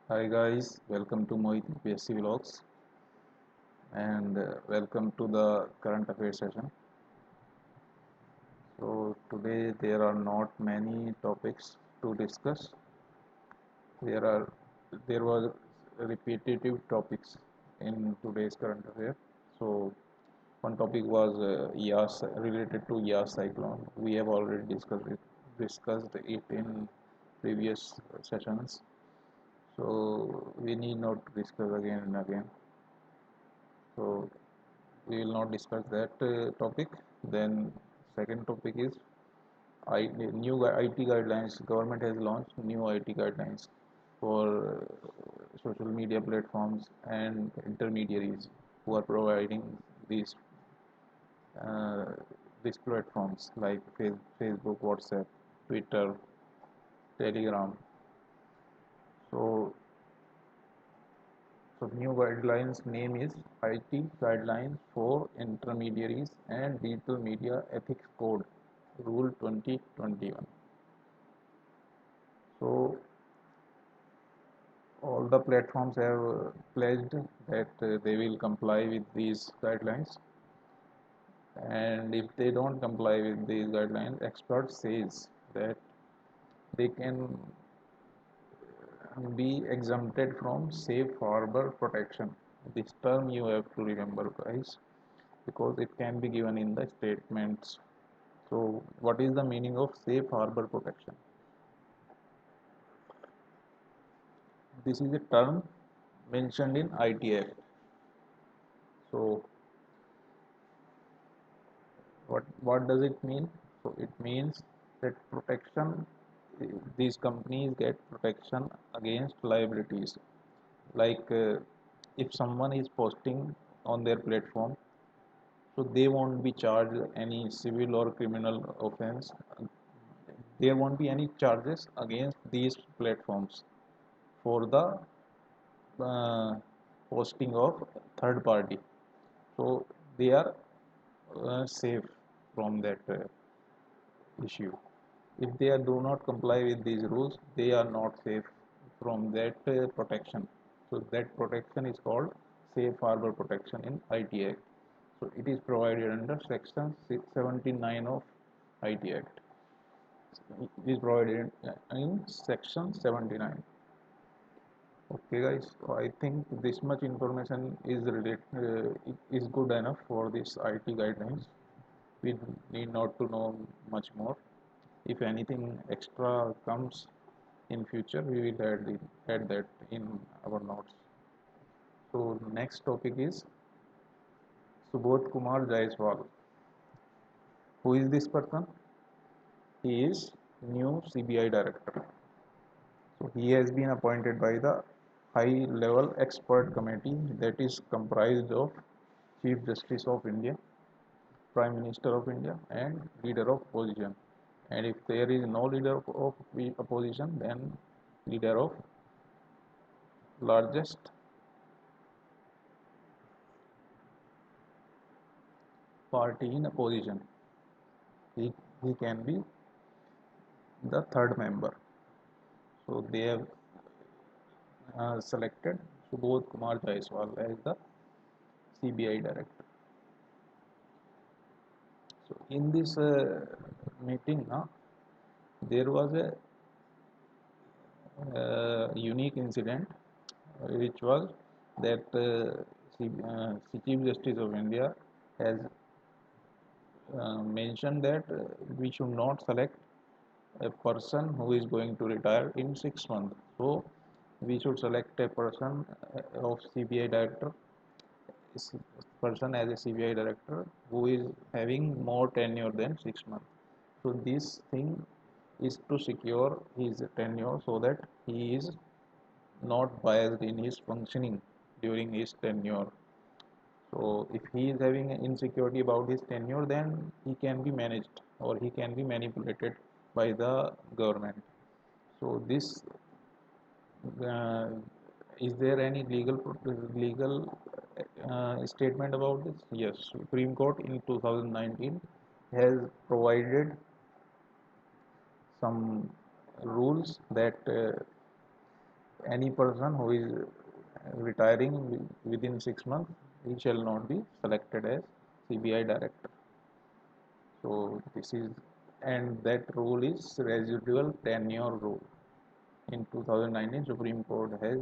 Hi guys, welcome to Mohit PSC Vlogs and welcome to the current affairs session. So today there are not many topics to discuss. There are there was repetitive topics in today's current affair. So one topic was Yas related to Yas cyclone. We have already discussed it in previous sessions. So we need not discuss again and again. So we will not discuss that topic. Then second topic is new IT guidelines. Government has launched new IT guidelines for social media platforms and intermediaries who are providing these uh, these platforms like Facebook, WhatsApp, Twitter, Telegram. So So new guidelines name is IT Guidelines for Intermediaries and Digital Media Ethics Code Rule 2021. So all the platforms have pledged that they will comply with these guidelines, and if they don't comply with these guidelines, expert says that they can be exempted from safe harbor protection. This term you have to remember, guys, because it can be given in the statements. So, what is the meaning of safe harbor protection? This is a term mentioned in IT Act. So, what does it mean? So, it means that protection, these companies get protection against liabilities. Like if someone is posting on their platform, so they won't be charged any civil or criminal offense. There won't be any charges against these platforms for the uh, posting of third party. So they are safe from that issue. If they do not comply with these rules, they are not safe from that protection. So that protection is called safe harbor protection in IT Act. So it is provided under section 679 of IT Act. It is provided in section 79. Okay, guys. So I think this much information is good enough for this IT guidelines. We need not to know much more. If anything extra comes in future, we will add that in our notes. So next topic is Subodh Kumar Jaiswal. Who is this person? He is new CBI director. So he has been appointed by the high level expert committee that is comprised of Chief Justice of India, Prime Minister of India, and leader of opposition. And if there is no leader of opposition, then leader of largest party in opposition. He can be the third member. So they have selected Subodh Kumar Jaiswal as the CBI director. So in this meeting, there was a unique incident, which was that Chief Justice of India has mentioned that we should not select a person who is going to retire in 6 months. So we should select a person of CBI director, person as a CBI director who is having more tenure than 6 months. So this thing is to secure his tenure so that he is not biased in his functioning during his tenure. So if he is having insecurity about his tenure, then he can be managed or he can be manipulated by the government. So this uh, is there any legal statement about this? Yes, Supreme Court in 2019 has provided some rules that any person who is retiring within 6 months, he shall not be selected as CBI director. So this is, and that rule is residual tenure rule. In 2019, Supreme Court has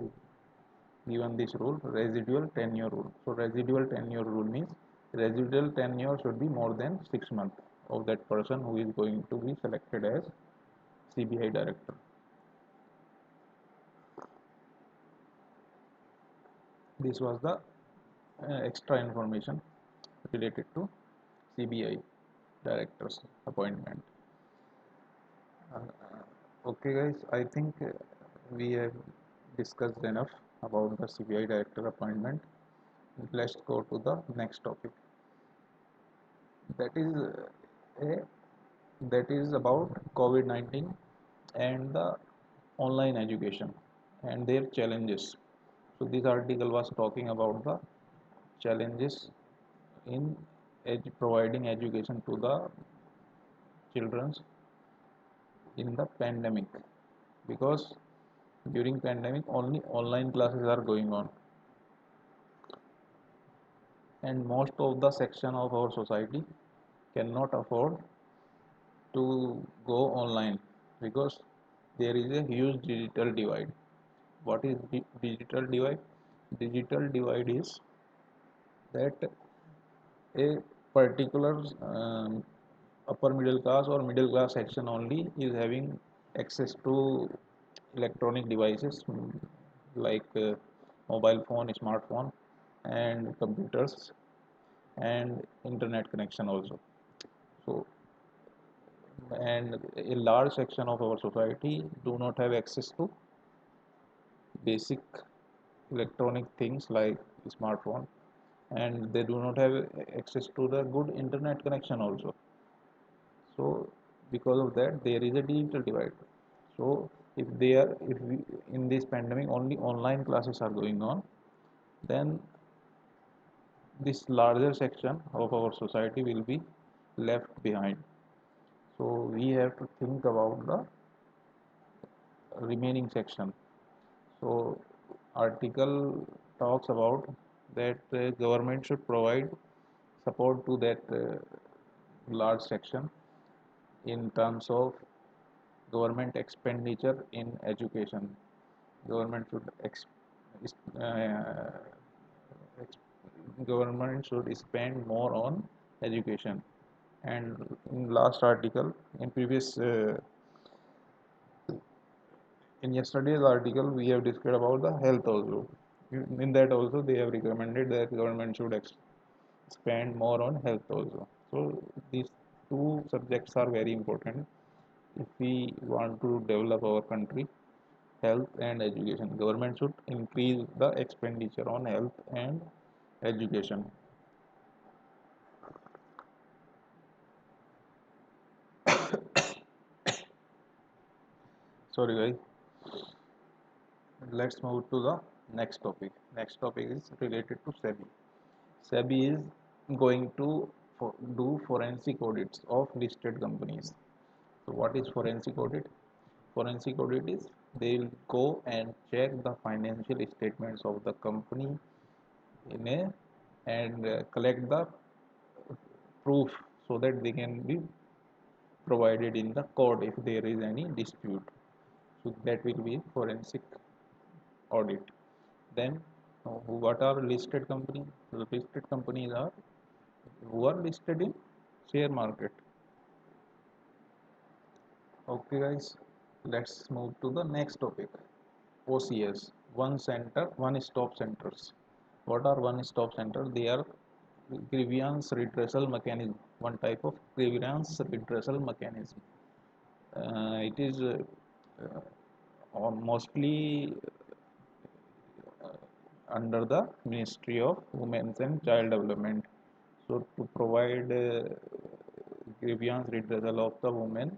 given this rule, residual tenure rule. So residual tenure rule means residual tenure should be more than 6 months of that person who is going to be selected as CBI director. This was the extra information related to CBI director's appointment. Okay, guys, I think we have discussed enough about the CBI director appointment. Let's go to the next topic. That is a that is about COVID-19 and the online education and their challenges. So this article was talking about the challenges in providing education to the children in the pandemic, because during pandemic only online classes are going on, and most of the section of our society cannot afford to go online because there is a huge digital divide. What is digital divide? Digital divide is that a particular upper middle class or middle class section only is having access to electronic devices, like mobile phone, smartphone, and computers, and internet connection also. So, and a large section of our society do not have access to basic electronic things like smartphone, and they do not have access to the good internet connection also. So because of that there is a digital divide. So if we, in this pandemic only online classes are going on, then this larger section of our society will be left behind. So we have to think about the remaining section. So article talks about that government should provide support to that large section in terms of government expenditure in education. Government should uh, government should spend more on education. And in last article, in previous in yesterday's article, we have discussed about the health also. In that also they have recommended that government should spend more on health also. So these two subjects are very important if we want to develop our country. Health and education, government should increase the expenditure on health and education. Sorry guys, let's move to the next topic. Next topic is related to SEBI. SEBI is going to do forensic audits of listed companies. So what is forensic audit? Forensic audit is they will go and check the financial statements of the company in a and collect the proof so that they can be provided in the court if there is any dispute. So that will be forensic audit. Then what are listed companies? The listed companies are who are listed in share market. Okay guys, let's move to the next topic. OCS, one center, one stop centers. What are one stop centers? They are grievance redressal mechanism, one type of grievance redressal mechanism. It is mostly under the Ministry of Women's and Child Development. So to provide grievance redressal of the women,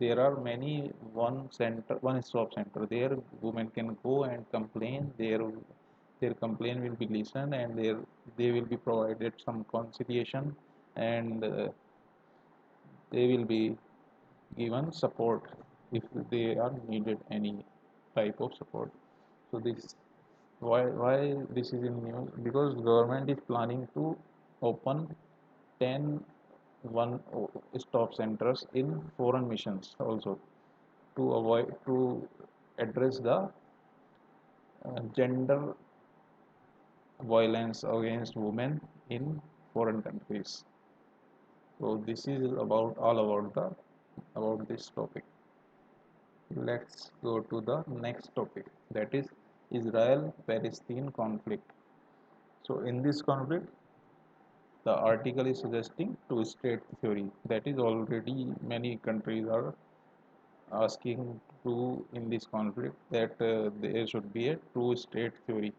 there are many one stop center. There women can go and complain. Their complaint will be listened, and they will be provided some conciliation, and they will be given support if they are needed any type of support. So this why this is in news, because government is planning to open 10 stop centers in foreign missions also, to address the gender violence against women in foreign countries. So this is about all about the about this topic. Let's go to the next topic, that is Israel Palestine conflict. So in this conflict, the article is suggesting two state theory, that is already many countries are asking to in this conflict that there should be a two state theory,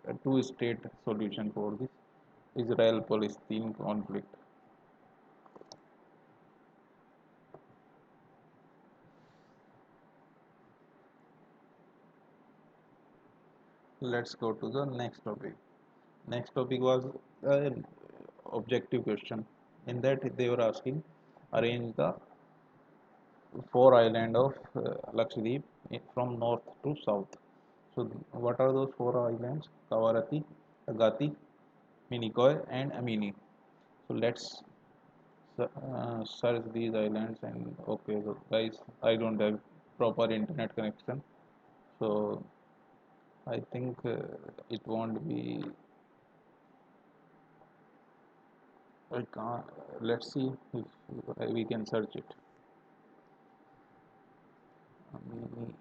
a two state solution for this Israel Palestine conflict. Let's go to the next topic. Next topic was an objective question. In that they were asking, arrange the four island of Lakshadweep from north to south. So what are those four islands? Kavarati, Agati, Minicoy and Amini. So let's search these islands. And okay, so guys, I don't have proper internet connection, so I think it won't be. I can't. Let's see if we can search it. Amini.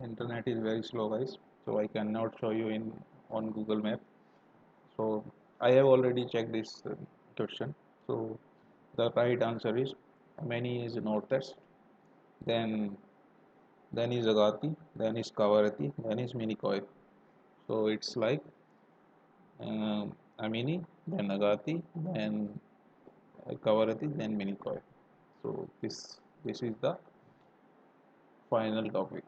Internet is very slow, guys, so I cannot show you in on Google Map. So I have already checked this question. So the right answer is Amini is northeast, then is Agati, then is Kavarati, then is Minicoy. So it's like Amini, then Agati, then Kavarati, then Minicoy. So this is the final topic.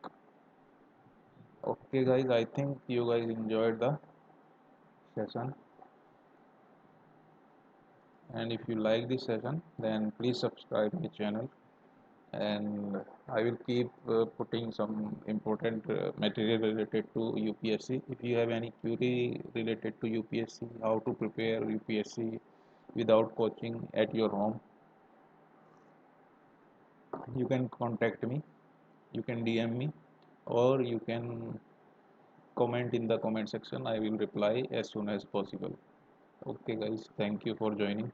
Okay, guys, I think you guys enjoyed the session, and if you like this session, then please subscribe my channel, and I will keep putting some important material related to UPSC. If you have any query related to UPSC, how to prepare UPSC without coaching at your home, you can contact me, you can DM me, or you can comment in the comment section. I will reply as soon as possible. Okay, guys, thank you for joining.